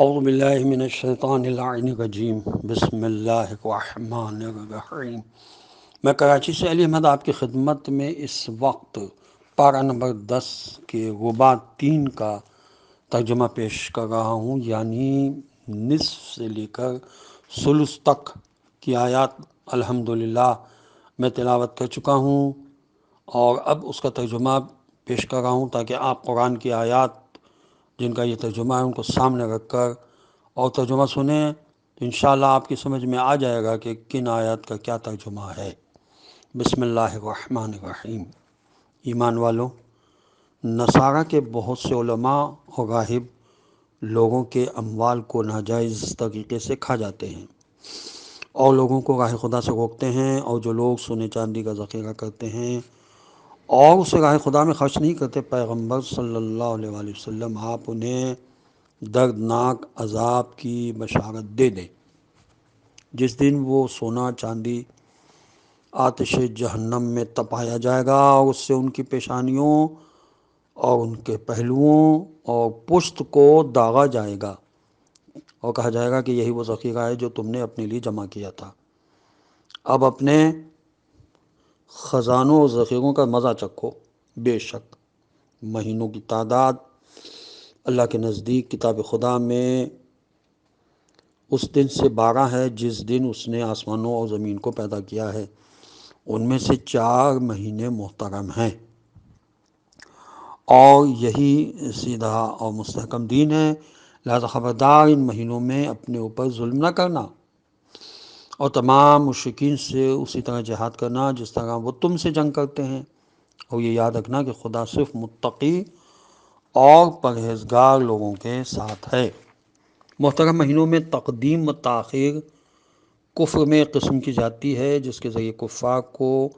اعوذ باللہ من الشیطان اللعین الرجیم بسم اللہ الرحمن الرحیم۔ میں کراچی سے علی احمد آپ کی خدمت میں اس وقت پارہ نمبر 10 کے ربع 3 کا ترجمہ پیش کر رہا ہوں، یعنی نصف سے لے کر ثلث تک کی آیات الحمدللہ میں تلاوت کر چکا ہوں، اور اب اس کا ترجمہ پیش کر رہا ہوں تاکہ آپ قرآن کی آیات جن کا یہ ترجمہ ہے ان کو سامنے رکھ کر اور ترجمہ سنیں تو انشاءاللہ آپ کی سمجھ میں آ جائے گا کہ کن آیات کا کیا ترجمہ ہے۔ بسم اللہ الرحمن الرحیم۔ ایمان والو، نصارہ کے بہت سے علماء اور راہب لوگوں کے اموال کو ناجائز طریقے سے کھا جاتے ہیں اور لوگوں کو راہ خدا سے روکتے ہیں، اور جو لوگ سونے چاندی کا ذخیرہ کرتے ہیں اور اسے راہ خدا میں خرچ نہیں کرتے، پیغمبر صلی اللہ علیہ وآلہ وسلم آپ انہیں دردناک عذاب کی بشارت دے دیں۔ جس دن وہ سونا چاندی آتش جہنم میں تپایا جائے گا اور اس سے ان کی پیشانیوں اور ان کے پہلوؤں اور پشت کو داغا جائے گا اور کہا جائے گا کہ یہی وہ ذخیرہ ہے جو تم نے اپنے لیے جمع کیا تھا، اب اپنے خزانوں اور ذخیروں کا مزہ چکھو۔ بے شک مہینوں کی تعداد اللہ کے نزدیک کتاب خدا میں اس دن سے 12 ہے جس دن اس نے آسمانوں اور زمین کو پیدا کیا ہے، ان میں سے 4 مہینے محترم ہیں، اور یہی سیدھا اور مستحکم دین ہے، لہذا خبردار ان مہینوں میں اپنے اوپر ظلم نہ کرنا اور تمام مشرکین سے اسی طرح جہاد کرنا جس طرح وہ تم سے جنگ کرتے ہیں، اور یہ یاد رکھنا کہ خدا صرف متقی اور پرہیزگار لوگوں کے ساتھ ہے۔ محترم مہینوں میں تقدیم و تاخیر کفر میں ایک قسم کی جاتی ہے جس کے ذریعے کفار کو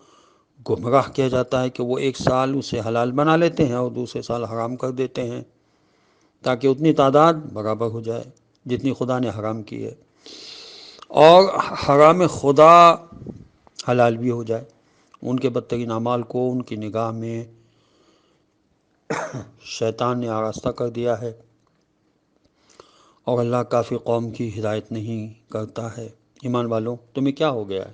گمراہ کیا جاتا ہے کہ وہ ایک سال اسے حلال بنا لیتے ہیں اور دوسرے سال حرام کر دیتے ہیں تاکہ اتنی تعداد برابر ہو جائے جتنی خدا نے حرام کی ہے، اور حرام خدا حلال بھی ہو جائے۔ ان کے بدترین اعمال کو ان کی نگاہ میں شیطان نے آراستہ کر دیا ہے، اور اللہ کافی قوم کی ہدایت نہیں کرتا ہے۔ ایمان والوں، تمہیں کیا ہو گیا ہے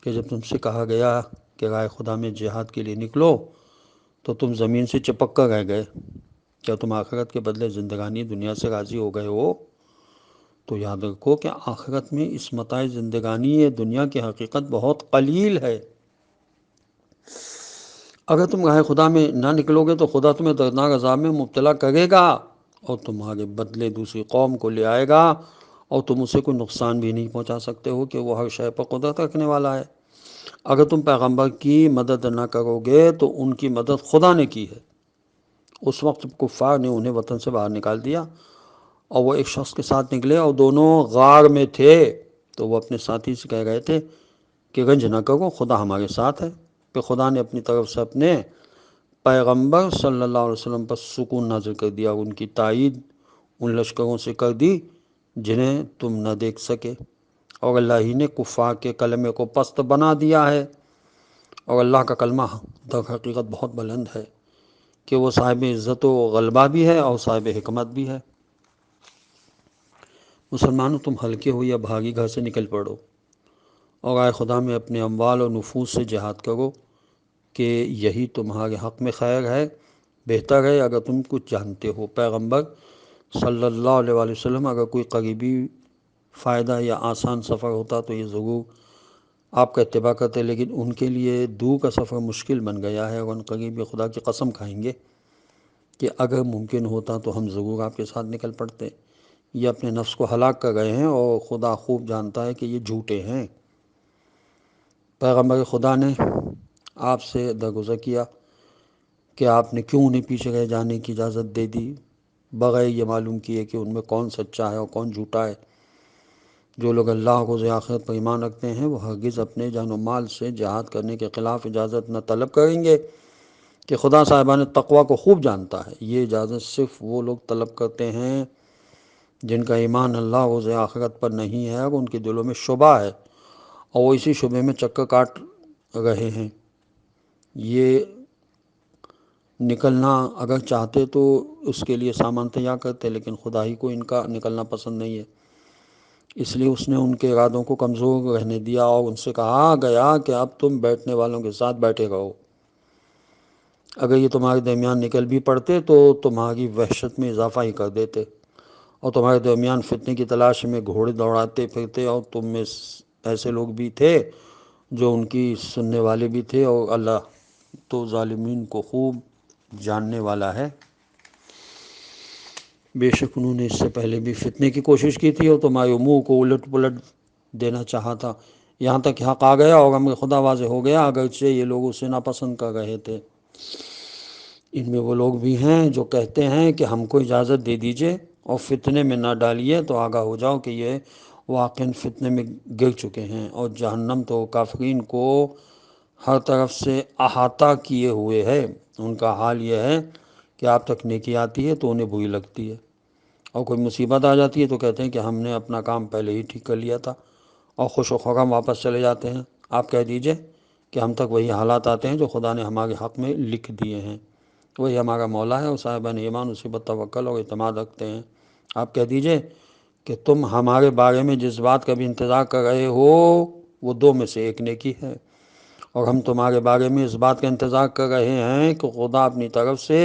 کہ جب تم سے کہا گیا کہ راہ خدا میں جہاد کے لیے نکلو تو تم زمین سے چپک کر رہ گئے؟ کیا تم آخرت کے بدلے زندگانی دنیا سے راضی ہو گئے ہو؟ تو یاد رکھو کہ آخرت میں اس متاع زندگانی یہ دنیا کی حقیقت بہت قلیل ہے۔ اگر تم راہ خدا میں نہ نکلو گے تو خدا تمہیں دردناک عذاب میں مبتلا کرے گا اور تمہارے بدلے دوسری قوم کو لے آئے گا، اور تم اسے کوئی نقصان بھی نہیں پہنچا سکتے ہو کہ وہ ہر شے پر قدرت رکھنے والا ہے۔ اگر تم پیغمبر کی مدد نہ کرو گے تو ان کی مدد خدا نے کی ہے۔ اس وقت کفار نے انہیں وطن سے باہر نکال دیا اور وہ ایک شخص کے ساتھ نکلے اور دونوں غار میں تھے، تو وہ اپنے ساتھی سے کہہ رہے تھے کہ رنج نہ کرو، خدا ہمارے ساتھ ہے۔ پھر خدا نے اپنی طرف سے اپنے پیغمبر صلی اللہ علیہ وسلم پر سکون نازل کر دیا اور ان کی تائید ان لشکروں سے کر دی جنہیں تم نہ دیکھ سکے، اور اللہ ہی نے کفار کے کلمے کو پست بنا دیا ہے، اور اللہ کا کلمہ در حقیقت بہت بلند ہے کہ وہ صاحب عزت و غلبہ بھی ہے اور صاحب حکمت بھی ہے۔ مسلمانوں، تم ہلکے ہو یا بھاری گھر سے نکل پڑو اور آئے خدا میں اپنے اموال اور نفوس سے جہاد کرو کہ یہی تمہارے حق میں خیر ہے، بہتر ہے اگر تم کچھ جانتے ہو۔ پیغمبر صلی اللہ علیہ وآلہ وسلم، اگر کوئی قریبی فائدہ یا آسان سفر ہوتا تو یہ ضرور آپ کا اتباع کرتے، لیکن ان کے لیے دور کا سفر مشکل بن گیا ہے، اور ان قریبی خدا کی قسم کھائیں گے کہ اگر ممکن ہوتا تو ہم ضرور آپ کے ساتھ نکل پڑتے۔ یہ اپنے نفس کو ہلاک کر رہے ہیں اور خدا خوب جانتا ہے کہ یہ جھوٹے ہیں۔ پیغمبر خدا نے آپ سے درگزر کیا کہ آپ نے کیوں انہیں پیچھے رہ جانے کی اجازت دے دی بغیر یہ معلوم کیے کہ ان میں کون سچا ہے اور کون جھوٹا ہے۔ جو لوگ اللہ کو روز آخرت پر ایمان رکھتے ہیں وہ ہرگز اپنے جان و مال سے جہاد کرنے کے خلاف اجازت نہ طلب کریں گے، کہ خدا صاحبان تقوی کو خوب جانتا ہے۔ یہ اجازت صرف وہ لوگ طلب کرتے ہیں جن کا ایمان اللہ روز آخرت پر نہیں ہے اور ان کے دلوں میں شبہ ہے، اور وہ اسی شبے میں چکر کاٹ رہے ہیں۔ یہ نکلنا اگر چاہتے تو اس کے لیے سامان تیار کرتے، لیکن خدا ہی کو ان کا نکلنا پسند نہیں ہے، اس لیے اس نے ان کے ارادوں کو کمزور رہنے دیا اور ان سے کہا گیا کہ اب تم بیٹھنے والوں کے ساتھ بیٹھے رہو، اگر یہ تمہارے درمیان نکل بھی پڑتے تو تمہاری وحشت میں اضافہ ہی کر دیتے، اور تمہارے درمیان فتنے کی تلاش میں گھوڑے دوڑاتے پھرتے، اور تم میں ایسے لوگ بھی تھے جو ان کی سننے والے بھی تھے، اور اللہ تو ظالمین کو خوب جاننے والا ہے۔ بے شک انہوں نے اس سے پہلے بھی فتنے کی کوشش کی تھی اور تمہارے منہ کو الٹ پلٹ دینا چاہا تھا، یہاں تک کہ حق آ گیا اور امر خدا واضح ہو گیا، اگرچہ یہ لوگ اسے ناپسند کر رہے تھے۔ ان میں وہ لوگ بھی ہیں جو کہتے ہیں کہ ہم کو اجازت دے دیجئے اور فتنے میں نہ ڈالیے، تو آگاہ ہو جاؤ کہ یہ واقعاً فتنے میں گر چکے ہیں، اور جہنم تو کافرین کو ہر طرف سے احاطہ کیے ہوئے ہے۔ ان کا حال یہ ہے کہ آپ تک نیکی آتی ہے تو انہیں بری لگتی ہے، اور کوئی مصیبت آ جاتی ہے تو کہتے ہیں کہ ہم نے اپنا کام پہلے ہی ٹھیک کر لیا تھا، اور خوش و خرم واپس چلے جاتے ہیں۔ آپ کہہ دیجئے کہ ہم تک وہی حالات آتے ہیں جو خدا نے ہمارے حق میں لکھ دیے ہیں، وہی ہمارا مولا ہے، اور صاحبان ایمان اسی پر توکل اور اعتماد رکھتے ہیں۔ آپ کہہ دیجئے کہ تم ہمارے بارے میں جس بات کا بھی انتظار کر رہے ہو وہ دو میں سے ایک نیکی ہے، اور ہم تمہارے بارے میں اس بات کا انتظار کر رہے ہیں کہ خدا اپنی طرف سے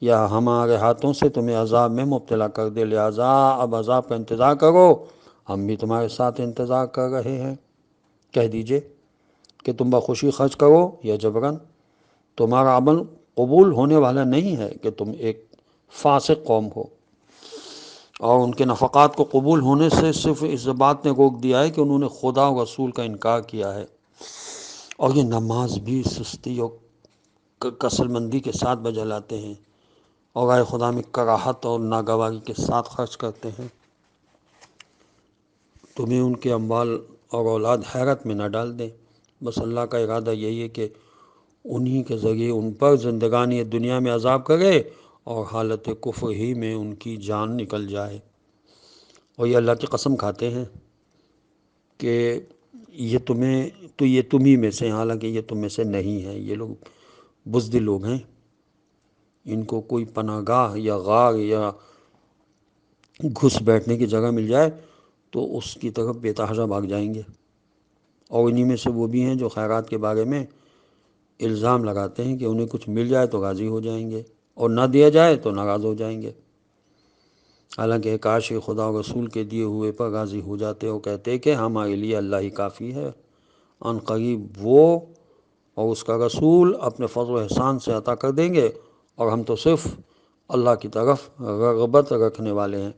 یا ہمارے ہاتھوں سے تمہیں عذاب میں مبتلا کر دے، لہٰذا اب عذاب کا انتظار کرو، ہم بھی تمہارے ساتھ انتظار کر رہے ہیں۔ کہہ دیجئے کہ تم بخوشی خرچ کرو یا جبراً، تمہارا عمل قبول ہونے والا نہیں ہے کہ تم ایک فاسق قوم ہو، اور ان کے نفقات کو قبول ہونے سے صرف اس بات نے روک دیا ہے کہ انہوں نے خدا و رسول کا انکار کیا ہے، اور یہ نماز بھی سستی اور کسل مندی کے ساتھ بجا لاتے ہیں، اور آئے خدا میں کراہت اور ناگواری کے ساتھ خرچ کرتے ہیں۔ تمہیں ان کے اموال اور اولاد حیرت میں نہ ڈال دیں، بس اللہ کا ارادہ یہی ہے کہ انہی کے ذریعے ان پر زندگانی دنیا میں عذاب کرے اور حالت کفر ہی میں ان کی جان نکل جائے، اور یہ اللہ کی قسم کھاتے ہیں کہ یہ تمہیں میں سے، حالانکہ یہ تم میں سے نہیں ہے، یہ لوگ بزدل لوگ ہیں، ان کو کوئی پناہ گاہ یا غار یا گھس بیٹھنے کی جگہ مل جائے تو اس کی طرف بے تحاشا بھاگ جائیں گے، اور انہی میں سے وہ بھی ہیں جو خیرات کے بارے میں الزام لگاتے ہیں کہ انہیں کچھ مل جائے تو راضی ہو جائیں گے، اور نہ دیا جائے تو ناراض ہو جائیں گے، حالانکہ کاش خدا و رسول کے دیے ہوئے پر راضی ہو جاتے اور کہتے کہ ہمارے لیے اللہ ہی کافی ہے، ان قریب وہ اور اس کا رسول اپنے فضل و احسان سے عطا کر دیں گے، اور ہم تو صرف اللہ کی طرف رغبت رکھنے والے ہیں۔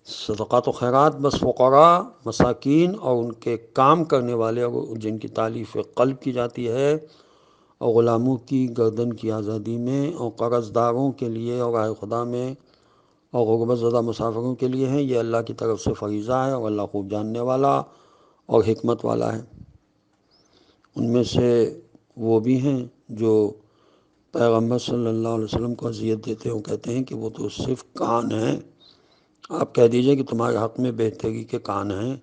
صدقات و خیرات بس فقراء، مساکین اور ان کے کام کرنے والے اور جن کی تالیف قلب کی جاتی ہے، اور غلاموں کی گردن کی آزادی میں، اور قرض داروں کے لیے، اور راہ خدا میں، اور غربت زدہ مسافروں کے لیے ہیں، یہ اللہ کی طرف سے فریضہ ہے، اور اللہ خوب جاننے والا اور حکمت والا ہے۔ ان میں سے وہ بھی ہیں جو پیغمبر صلی اللہ علیہ وسلم کو اذیت دیتے ہیں، وہ کہتے ہیں کہ وہ تو صرف کان ہیں۔ آپ کہہ دیجئے کہ تمہارے حق میں بہتری کے کان ہیں،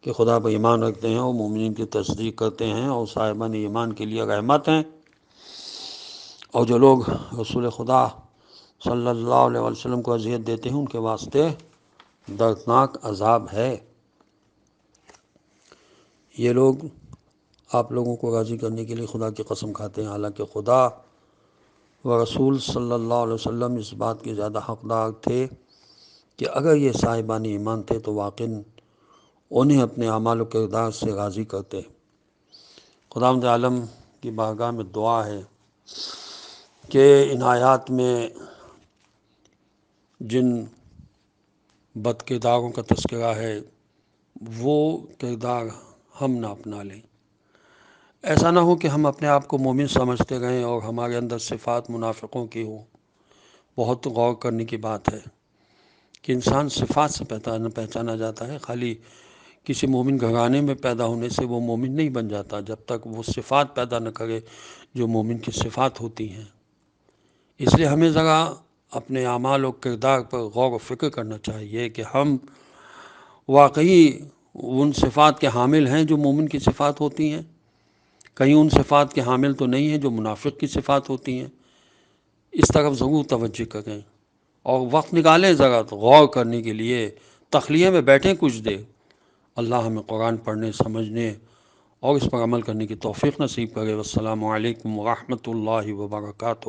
کہ خدا پر ایمان رکھتے ہیں اور مومنین کی تصدیق کرتے ہیں اور صاحبان ایمان کے لیے رحمت ہیں، اور جو لوگ رسول خدا صلی اللہ علیہ وسلم کو اذیت دیتے ہیں ان کے واسطے دردناک عذاب ہے۔ یہ لوگ آپ لوگوں کو راضی کرنے کے لیے خدا کی قسم کھاتے ہیں، حالانکہ خدا و رسول صلی اللہ علیہ وسلم اس بات کے زیادہ حقدار تھے کہ اگر یہ صاحبان ایمان تھے تو واقعاً انہیں اپنے اعمال و کردار سے راضی کرتے۔ خداوند عالم کی بارگاہ میں دعا ہے کہ ان آیات میں جن بد کرداروں کا تذکرہ ہے وہ کردار ہم نہ اپنا لیں، ایسا نہ ہو کہ ہم اپنے آپ کو مومن سمجھتے رہیں اور ہمارے اندر صفات منافقوں کی ہوں۔ بہت غور کرنے کی بات ہے کہ انسان صفات سے پہچانا جاتا ہے، خالی کسی مومن گھرانے میں پیدا ہونے سے وہ مومن نہیں بن جاتا جب تک وہ صفات پیدا نہ کرے جو مومن کی صفات ہوتی ہیں۔ اس لیے ہمیں ذرا اپنے اعمال و کردار پر غور و فکر کرنا چاہیے کہ ہم واقعی ان صفات کے حامل ہیں جو مومن کی صفات ہوتی ہیں، کہیں ان صفات کے حامل تو نہیں ہیں جو منافق کی صفات ہوتی ہیں۔ اس طرف ضرور توجہ کریں اور وقت نکالیں ذرا تو غور کرنے کے لیے، تخلیہ میں بیٹھیں کچھ دیر۔ اللہ ہمیں قرآن پڑھنے، سمجھنے اور اس پر عمل کرنے کی توفیق نصیب کرے۔ والسلام علیکم ورحمۃ اللہ وبرکاتہ۔